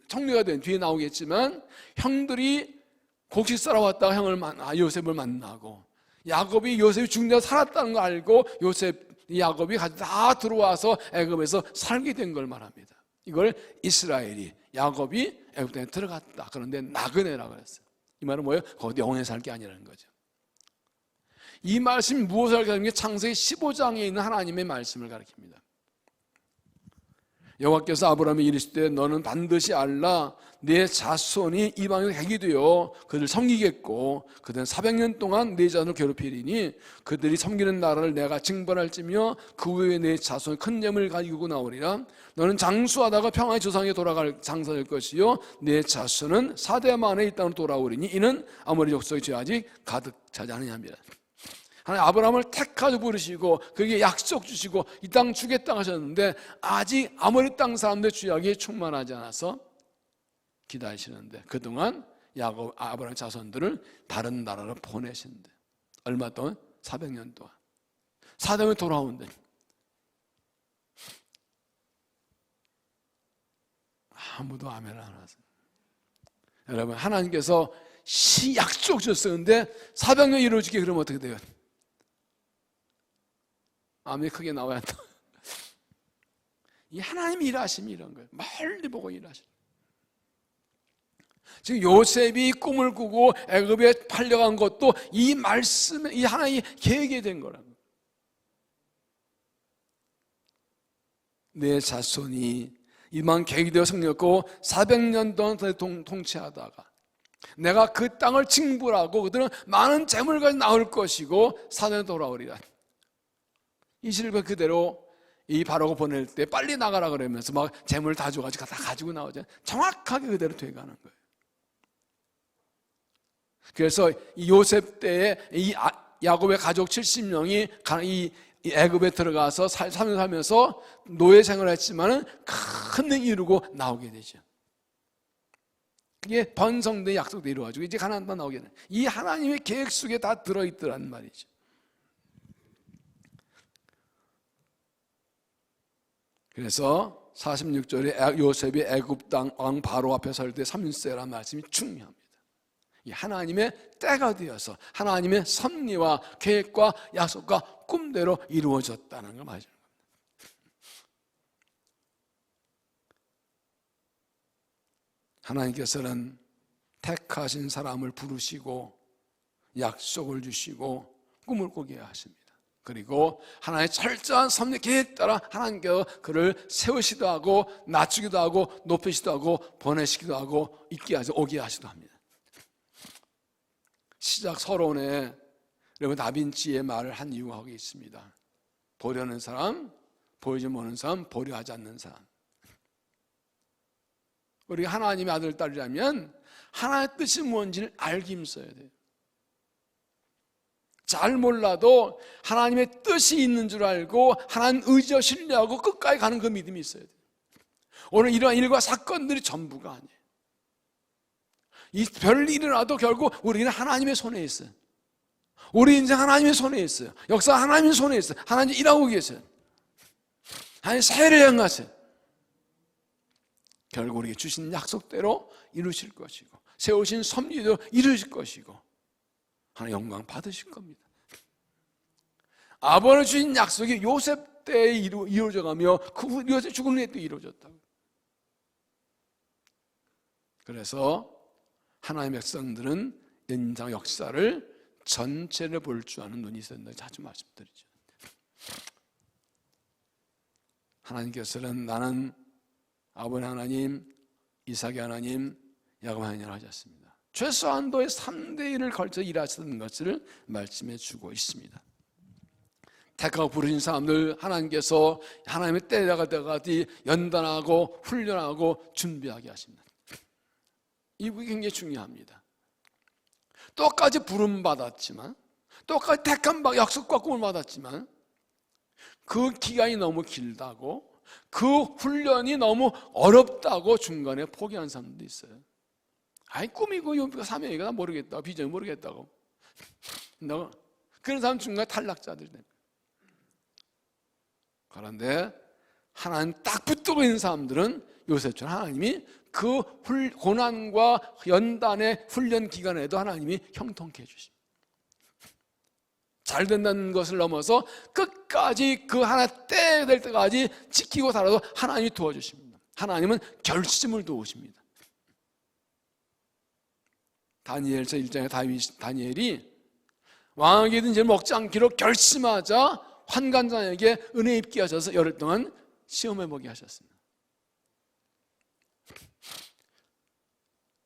청류가 된 뒤에 나오겠지만 형들이 곡식 썰어 왔다가 요셉을 만나고 야곱이 요셉이 죽는 데 살았다는 걸 알고 야곱이 다 들어와서 애굽에서 살게 된 걸 말합니다. 이걸 이스라엘이 야곱이 애굽 땅에 들어갔다. 그런데 나그네라고 했어요. 이 말은 뭐예요? 거기 영원히 살 게 아니라는 거죠. 이 말씀이 무엇을 가르치는 게 창세기 15장에 있는 하나님의 말씀을 가르칩니다. 여호와께서 아브라함에게 이르시되 너는 반드시 알라 내 자손이 이방인의 핵이 되어 그들을 섬기겠고 그들은 400년 동안 내 자손을 괴롭히리니 그들이 섬기는 나라를 내가 징벌할지며 그 후에 내 자손이 큰 재물을 가지고 나오리라. 너는 장수하다가 평화의 조상에 돌아갈 장사될 것이요 내 자손은 4대 만에 이 땅으로 돌아오리니 이는 아모리 족속의 죄 아직 가득 차지 않으냐입니다. 하나님 아브라함을 택하여 부르시고 그에게 약속 주시고 이 땅 주겠다 하셨는데 아직 아모리 땅 사람들의 죄악이 충만하지 않아서 기다리시는데 그동안 아브라함 자손들을 다른 나라로 보내신대. 얼마 동안? 400년 동안. 400년 돌아온대. 아무도 아멘 안 하세요. 여러분, 하나님께서 약속 주셨는데 400년 이루어지게 그러면 어떻게 돼요? 아멘이 크게 나와야 한다. 이 하나님이 일하심이 이런 거예요. 멀리 보고 일하시는. 지금 요셉이 꿈을 꾸고 애굽에 팔려간 것도 이 말씀에 이 하나님이 계획이 된 거라고. 내 자손이 이만 계획이 되어 생겼고 400년 동안 통치하다가 내가 그 땅을 징벌하고 그들은 많은 재물까지 나올 것이고 사내로 돌아오리라. 이 실과 그대로 이 바로가 보낼 때 빨리 나가라 그러면서 막 재물 다 줘가지고 다 가지고 나오잖아요. 정확하게 그대로 돼가는 거예요. 그래서 이 요셉 때에 이 야곱의 가족 70명이 이 애굽에 들어가서 살면서 노예 생활을 했지만은 큰 일 이루고 나오게 되죠. 이게 번성된 약속도 이루어지고 이제 가나안 땅 나오게 되는 이 하나님의 계획 속에 다 들어있더란 말이죠. 그래서 46절에 요셉이 애굽 왕 바로 앞에 설 때 30세라는 말씀이 중요합니다. 이 하나님의 때가 되어서 하나님의 섭리와 계획과 약속과 꿈대로 이루어졌다는 걸 말해주는 겁니다. 하나님께서는 택하신 사람을 부르시고 약속을 주시고 꿈을 꾸게 하십니다. 그리고 하나님의 철저한 섭리 계획 따라 하나님께서 그를 세우시기도 하고 낮추기도 하고 높이시기도 하고 보내시기도 하고 있게 하시고 오게 하시기도 합니다. 시작 서론에 여러분 다빈치의 말을 한 이유가 거기 있습니다. 보려는 사람, 보이지 못하는 사람, 보려 하지 않는 사람. 우리가 하나님의 아들 딸이라면 하나님의 뜻이 뭔지를 알기 힘써야 돼요. 잘 몰라도 하나님의 뜻이 있는 줄 알고 하나님 의지와 신뢰하고 끝까지 가는 그 믿음이 있어야 돼요. 오늘 이러한 일과 사건들이 전부가 아니에요. 이 별일이 일어나도 결국 우리는 하나님의 손에 있어요. 우리 인생 하나님의 손에 있어요. 역사 하나님의 손에 있어요. 하나님 일하고 계세요. 하나님 사회를 향하세요. 결국 우리에게 주신 약속대로 이루실 것이고 세우신 섭리대로 이루실 것이고 하나님 영광 받으실 겁니다. 아버지 주신 약속이 요셉 때에 이루어져가며 그 후 요셉 죽은 후에 또 이루어졌다고. 그래서 하나님의 백성들은 인생 역사를 전체를 볼 줄 아는 눈이 있어야 된다고 자주 말씀드리죠. 하나님께서는 나는 아버지 하나님, 이삭의 하나님, 야곱 하나님을 하셨습니다. 최소한도의 3대1을 걸쳐 일하시는 것을 말씀해 주고 있습니다. 택하고 부르신 사람들 하나님께서 하나님의 때가 되어가지 연단하고 훈련하고 준비하게 하십니다. 이 부분이 굉장히 중요합니다. 똑같이 부름받았지만 똑같이 택한 약속과 꿈을 받았지만 그 기간이 너무 길다고 그 훈련이 너무 어렵다고 중간에 포기한 사람도 있어요. 아이 꿈이고 사명이고 나 모르겠다, 비전이 모르겠다고 그런 사람 중간에 탈락자들. 그런데 하나님 딱 붙들고 있는 사람들은 요셉처럼 하나님이 그 고난과 연단의 훈련 기간에도 하나님이 형통케 해주십니다. 잘 된다는 것을 넘어서 끝까지 그 하나 때 될 때까지 지키고 살아도 하나님이 도와주십니다. 하나님은 결심을 도우십니다. 다니엘서 1장에 다니엘이 왕에게 든 죄를 먹지 않기로 결심하자 환관장에게 은혜 입게 하셔서 열흘 동안 시험해 보게 하셨습니다.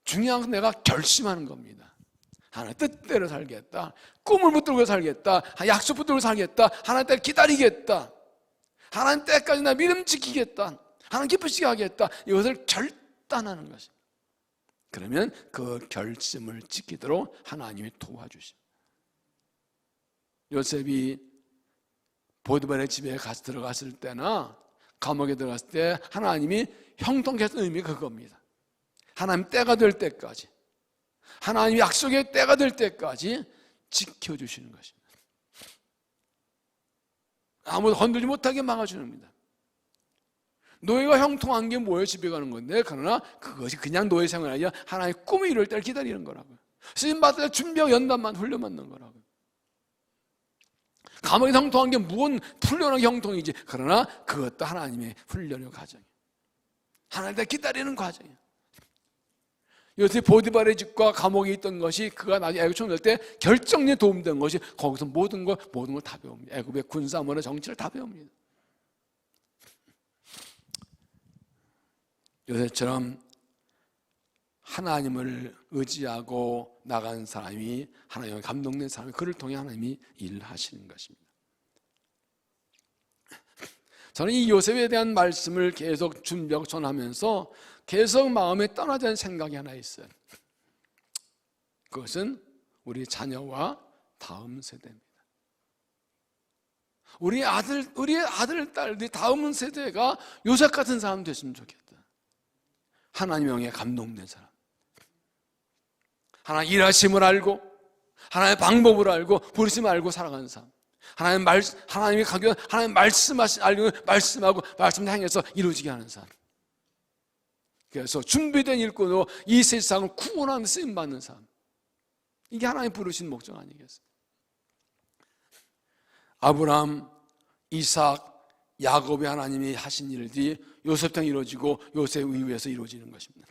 중요한 건 내가 결심하는 겁니다. 하나님 뜻대로 살겠다, 꿈을 붙들고 살겠다, 약속 붙들고 살겠다, 하나님 때를 기다리겠다, 하나님 때까지 나 믿음 지키겠다, 하나님 기쁘시게 하겠다, 이것을 결단하는 것입니다. 그러면 그 결심을 지키도록 하나님이 도와주십니다. 요셉이 보디발의 집에 가서 들어갔을 때나 감옥에 들어갔을 때 하나님이 형통케 했던 의미가 그겁니다. 하나님 때가 될 때까지, 하나님 약속의 때가 될 때까지 지켜주시는 것입니다. 아무도 건들지 못하게 막아주는 겁니다. 노예가 형통한 게 뭐예요? 집에 가는 건데, 그러나 그것이 그냥 노예 생활이 아니라 하나님의 꿈이 이룰 때를 기다리는 거라고요. 쓰임받을 때 준비하고 연단만 훈련받는 거라고요. 감옥이 형통한 게 무슨 훈련한 형통이지, 그러나 그것도 하나님의 훈련의 과정이에요. 하나님 때 기다리는 과정이에요. 요새 보디발의 집과 감옥에 있던 것이 그가 나중에 애굽 총리 될 때 결정에 도움된 것이 거기서 모든 걸 다 배웁니다. 애굽의 군사 문화 정치를 다 배웁니다. 요새처럼 하나님을 의지하고 나간 사람이, 하나님의 감동된 사람이, 그를 통해 하나님이 일하시는 것입니다. 저는 이 요셉에 대한 말씀을 계속 준비하고 전하면서 계속 마음에 떠나지 않는 생각이 하나 있어요. 그것은 우리 자녀와 다음 세대입니다. 우리의 아들, 딸들이 다음 세대가 요셉 같은 사람 됐으면 좋겠다. 하나님의 영에 감동된 사람, 하나님 일하심을 알고 하나님의 방법을 알고 부르심을 알고 살아가는 사람, 하나님이 가기로 하나님 말씀하고 말씀 행해서 이루어지게 하는 사람. 그래서 준비된 일꾼으로 이 세상을 구원하는 쓰임 받는 사람. 이게 하나님 부르신 목적 아니겠어요? 아브라함, 이삭, 야곱의 하나님이 하신 일들이 요셉 때 이루어지고 요셉 이후에서 이루어지는 것입니다.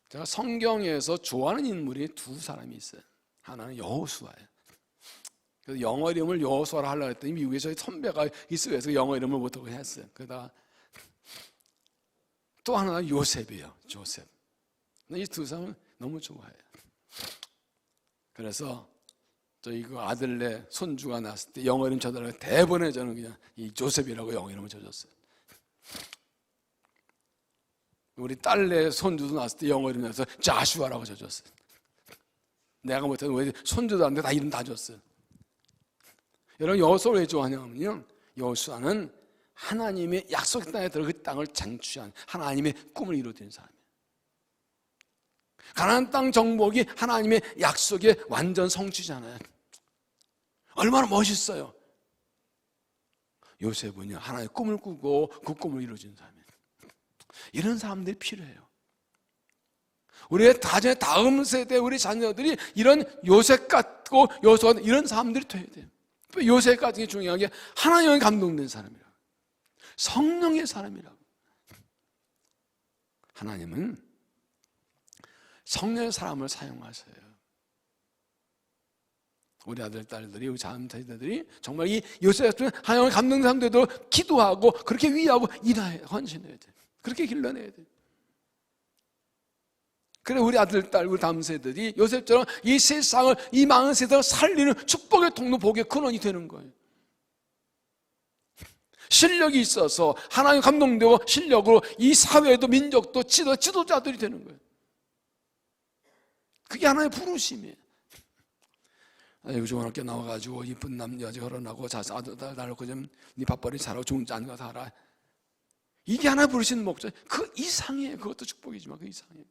제가 성경에서 좋아하는 인물이 두 사람이 있어요. 하나는 여호수아예요. 그래서 영어 이름을 여호수아라 하려고 했더니 미국에 저희 선배가 있어요. 그래서 영어 이름을 못하고 했어요. 그러다가 또 하나는 요셉이에요. 조셉. 이 두 사람은 너무 좋아해요. 그래서 저희 그 아들네 손주가 났을 때 영어 이름 쳐달라고 대번에 저는 그냥 이 조셉이라고 영어 이름을 쳐줬어요. 우리 딸네 손주도 났을 때 영어 이름 내서 자슈아라고 쳐줬어요. 내가 못해도 왜 손주들한테 다 이름 다 줬어요. 여러분 여호수아를 왜 좋아하냐면요, 여호수아는 하나님의 약속의 땅에 들어 그 땅을 쟁취한 하나님의 꿈을 이루어낸 사람이에요. 가나안 땅 정복이 하나님의 약속의 완전 성취잖아요. 얼마나 멋있어요. 요셉은요, 하나님의 꿈을 꾸고 그 꿈을 이루어진 사람이에요. 이런 사람들이 필요해요. 우리의 다음 세대 우리 자녀들이 이런 요셉 같고 여호수아 이런 사람들이 돼야 돼요. 요셉 같은 게 중요한 게 하나님의 감동된 사람이라고, 성령의 사람이라고. 하나님은 성령의 사람을 사용하세요. 우리 아들, 딸들이, 우리 자녀 세대들이 정말 이 요셉 같은 하나님의 감동된 사람들도 기도하고 그렇게 위하고 일해야, 헌신해야 돼. 그렇게 길러내야 돼. 그래 우리 아들, 딸, 우리 다음 세대들이 요셉처럼 이 세상을, 이 망한 세상을 살리는 축복의 통로, 복의 근원이 되는 거예요. 실력이 있어서 하나님 감동되고 실력으로 이 사회도 민족도 지도자들이 되는 거예요. 그게 하나의 부르심이에요. 요즘 학교 나와가지고 이쁜 남자 결혼하고 아들 낳고 좀 네 밥벌이 잘하고 좋은 짠거 살아. 이게 하나 부르시는 목적. 그 이상이에요. 그것도 축복이지만 그 이상이에요.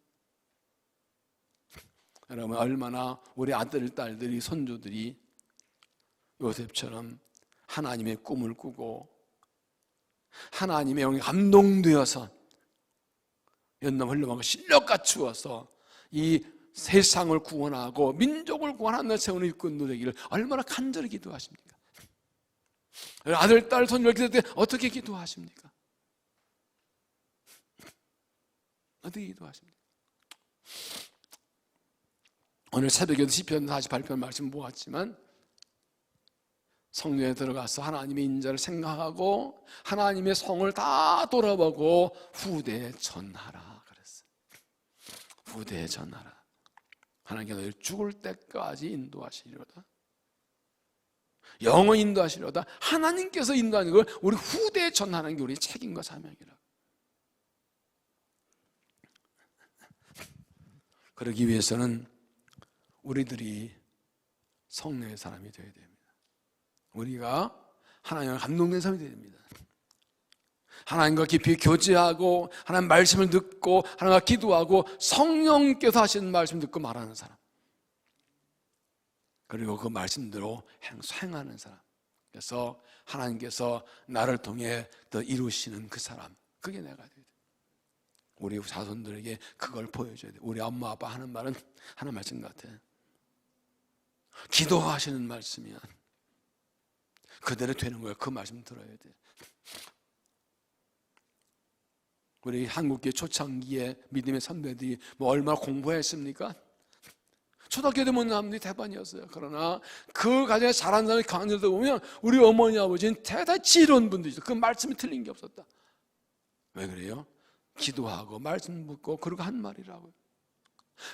여러분 얼마나 우리 아들, 딸들이, 손주들이 요셉처럼 하나님의 꿈을 꾸고 하나님의 영에 감동되어서 연남 흘러가고 실력 갖추어서 이 세상을 구원하고 민족을 구원하는 데 세우는 일꾼 되기를 얼마나 간절히 기도하십니까? 아들, 딸, 손주 기도할 때 어떻게 기도하십니까? 어떻게 기도하십니까? 오늘 새벽에도 시편 48편 말씀 보았지만 성령에 들어가서 하나님의 인자를 생각하고 하나님의 성을 다 돌아보고 후대에 전하라 그랬어요. 후대에 전하라. 하나님께서 너희를 죽을 때까지 인도하시리로다. 영원히 인도하시리로다. 하나님께서 인도하는 걸 우리 후대에 전하는 게 우리의 책임과 사명이라. 그러기 위해서는 우리들이 성령의 사람이 되어야 됩니다. 우리가 하나님과 감동된 사람이 되어야 됩니다. 하나님과 깊이 교제하고 하나님 말씀을 듣고 하나님과 기도하고 성령께서 하시는 말씀 듣고 말하는 사람, 그리고 그 말씀대로 행하는 사람. 그래서 하나님께서 나를 통해 더 이루시는 그 사람, 그게 내가 돼야 돼. 우리 자손들에게 그걸 보여줘야 돼. 우리 엄마 아빠 하는 말은 하는 말씀 같아. 기도하시는 말씀이야. 그대로 되는 거야. 그 말씀 들어야 돼. 우리 한국교회 초창기에 믿음의 선배들이 뭐 얼마나 공부했습니까? 초등학교 때 못 사람들이 대반이었어요. 그러나 그 가정에 잘하는 사람이 강조되다 보면 우리 어머니 아버지는 대단히 지혜로운 분들이죠. 그 말씀이 틀린 게 없었다. 왜 그래요? 기도하고 말씀 묻고 그러고 한 말이라고요.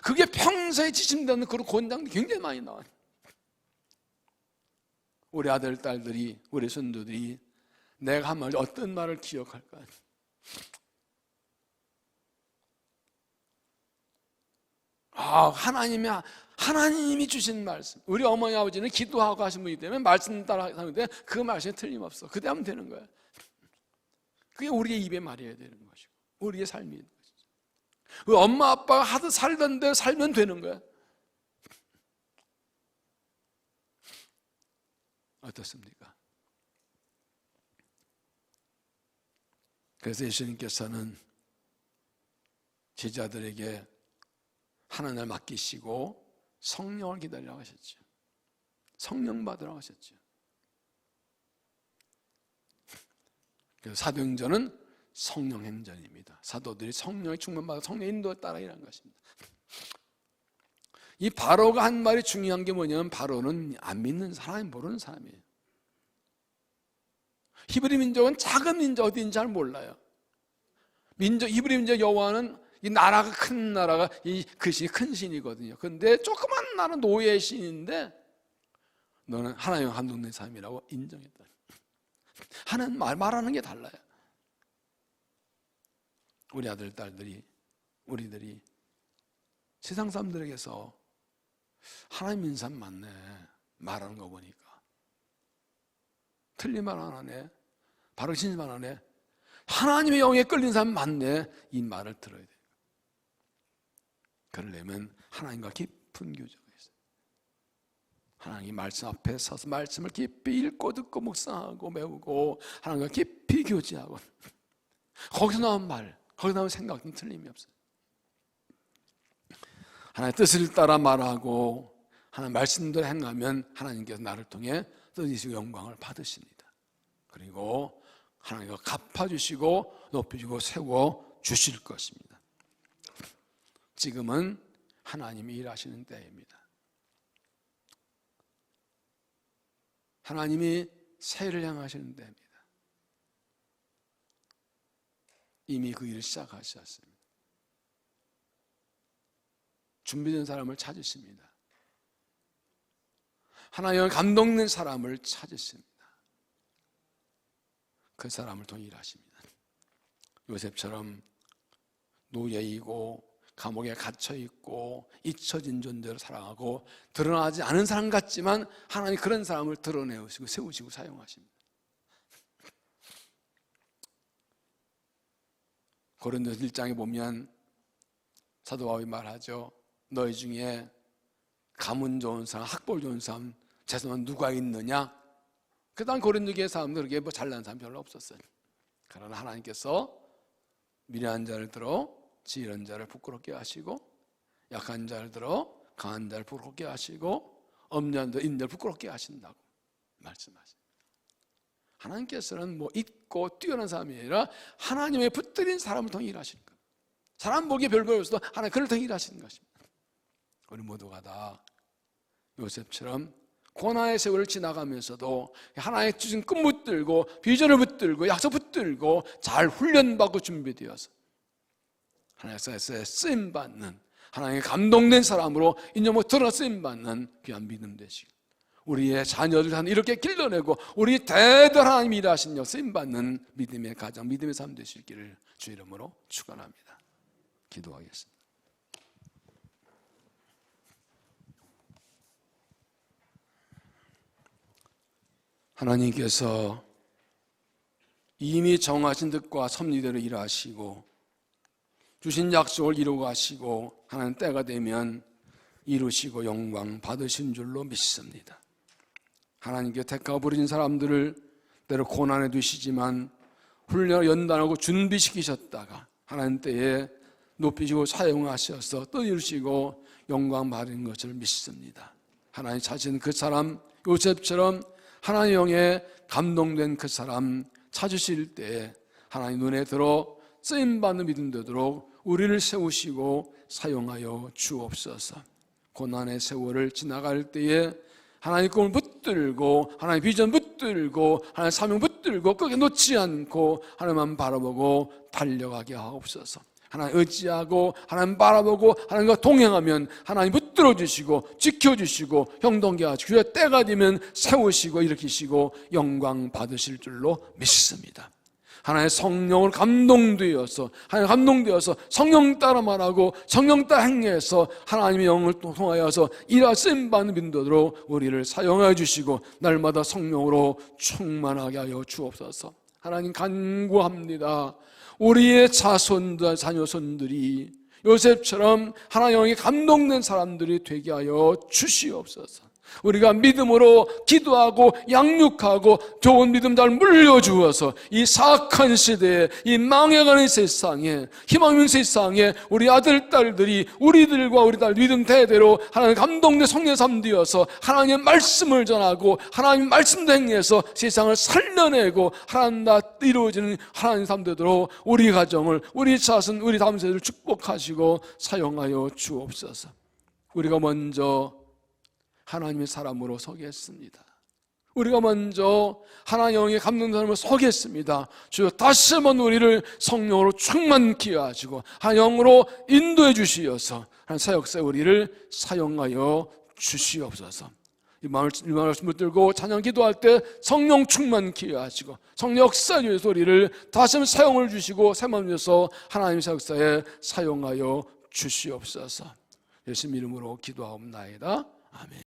그게 평소에 지침되는 그런 권장이 굉장히 많이 나와요. 우리 아들, 딸들이, 우리 손주들이 내가 한 말, 어떤 말을 기억할까? 하나님이 주신 말씀. 우리 어머니 아버지는 기도하고 하신 분이기 때문에 말씀 따라 하는데 그 말씀에 틀림없어. 그대 하면 되는 거야. 그게 우리의 입에 말해야 되는 것이고 우리의 삶이 있는 것이죠. 우리 엄마 아빠가 하도 살던 대로 살면 되는 거야. 어떻습니까? 그래서 예수님께서는 제자들에게 하나님을 맡기시고 성령을 기다리라고 하셨죠. 성령 받으라고 하셨죠. 그래서 사도행전은 성령 행전입니다. 사도들이 성령의 충만받아 성령의 인도에 따라 일하는 것입니다. 이 바로가 한 말이 중요한 게 뭐냐면, 바로는 안 믿는 사람이 모르는 사람이에요. 히브리 민족은 작은 민족 어디인지 잘 몰라요. 히브리 민족 여호와는 이 나라가 큰 나라가 그 신이 큰 신이거든요. 그런데 조그만 나라는 노예의 신인데 너는 하나님 감동된 사람이라고 인정했다. 하나님 말하는 게 달라요. 우리 아들, 딸들이, 우리들이 세상 사람들에게서 하나님 믿는 사람 맞네 말하는 거 보니까 틀린 말 안 하네, 바로 진실 말 안 하네, 하나님의 영에 끌린 사람 맞네, 이 말을 들어야 돼요. 그러려면 하나님과 깊은 교제가 있어요. 하나님 말씀 앞에 서서 말씀을 깊이 읽고 듣고 묵상하고 배우고 하나님과 깊이 교제하고 거기서 나온 말, 거기서 나온 생각은 틀림이 없어요. 하나님의 뜻을 따라 말하고 하나님 말씀대로 행하면 하나님께서 나를 통해 뜻이시고 영광을 받으십니다. 그리고 하나님과 갚아주시고 높여주고 세워 주실 것입니다. 지금은 하나님이 일하시는 때입니다. 하나님이 새해를 향하시는 때입니다. 이미 그 일을 시작하셨습니다. 준비된 사람을 찾으십니다. 하나님의 감동된 사람을 찾으십니다. 그 사람을 통해 일하십니다. 요셉처럼 노예이고 감옥에 갇혀있고 잊혀진 존재로 살아가고 드러나지 않은 사람 같지만 하나님 그런 사람을 드러내시고 세우시고 사용하십니다. 고린도서 1장에 보면 사도 바울이 말하죠. 너희 중에 가문 좋은 사람, 학벌 좋은 사람, 재산은 누가 있느냐? 그 다음 고린도 교회 사람들 그게 뭐 잘난 사람 별로 없었어요. 그러나 하나님께서 미련한 자를 들어 지혜로운 자를 부끄럽게 하시고 약한 자를 들어 강한 자를 부끄럽게 하시고 없는 자를 인자를 부끄럽게 하신다고 말씀하십니다. 하나님께서는 뭐 있고 뛰어난 사람이 아니라 하나님의 붙들린 사람을 통해 일하시는 거예요. 사람 보기에 별별 없어도 하나님 그를 통해 일하시는 것입니다. 우리 모두가 다 요셉처럼 고난의 세월을 지나가면서도 하나님의 주신 꿈 붙들고 비전을 붙들고 약속 붙들고 잘 훈련받고 준비되어서 하나님께서 쓰임받는 하나님의 감동된 사람으로 인정으로 드러나 쓰임받는 귀한 믿음 되시고 우리의 자녀들 이렇게 길러내고 우리 대대로 하나님이 일하신 역 쓰임받는 믿음의 가정, 믿음의 삶 되실 길을 주 이름으로 축원합니다. 기도하겠습니다. 하나님께서 이미 정하신 뜻과 섭리대로 일하시고 주신 약속을 이루고 가시고 하나님 때가 되면 이루시고 영광 받으신 줄로 믿습니다. 하나님께 택하고 부르신 사람들을 때로 고난에 두시지만 훈련을 연단하고 준비시키셨다가 하나님 때에 높이시고 사용하셔서 또 이루시고 영광 받은 것을 믿습니다. 하나님 찾은 그 사람 요셉처럼 하나님의 영에 감동된 그 사람 찾으실 때 하나님 눈에 들어 쓰임받는 믿음 되도록 우리를 세우시고 사용하여 주옵소서. 고난의 세월을 지나갈 때에 하나님 꿈을 붙들고 하나님 비전 붙들고 하나님 사명 붙들고 끝에 놓지 않고 하나님만 바라보고 달려가게 하옵소서. 하나님 의지하고 하나님 바라보고 하나님과 동행하면 하나님 붙들어 주시고 지켜주시고 형통케 하시고 그의 때가 되면 세우시고 일으키시고 영광 받으실 줄로 믿습니다. 하나님의 성령을 감동되어서 하나님 감동되어서 성령 따라 말하고 성령 따라 행해서 하나님의 영을 통하여서 일하 쓰임받는 민도로 우리를 사용하여 주시고 날마다 성령으로 충만하게 하여 주옵소서. 하나님 간구합니다. 우리의 자손들 자녀손들이 요셉처럼 하나님의 영에 감동된 사람들이 되게 하여 주시옵소서. 우리가 믿음으로 기도하고 양육하고 좋은 믿음 잘 물려주어서 이 사악한 시대에, 이 망해가는 세상에, 희망 없는 세상에 우리 아들, 딸들이 우리들과 우리 딸 믿음 대대로 하나님 감동된 성령 삶되어서 하나님의 말씀을 전하고 하나님 말씀 행해서 세상을 살려내고 하나님 나 이루어지는 하나님 삶되도록 우리 가정을, 우리 자손, 우리 다음 세대를 축복하시고 사용하여 주옵소서. 우리가 먼저 하나님의 사람으로 서겠습니다. 우리가 먼저 하나님의 영에 감동된 사람으로 서겠습니다. 주여 다시 한번 우리를 성령으로 충만케 하시고 하나님 영으로 인도해 주시어서 하나님 사역사에 우리를 사용하여 주시옵소서. 이 말씀 붙들고 찬양 기도할 때 성령 충만케 하시고 성령 역사에 주셔서 우리를 다시 한번 사용을 주시고 세만 주셔서 하나님 사역사에 사용하여 주시옵소서. 예수님 이름으로 기도하옵나이다. 아멘.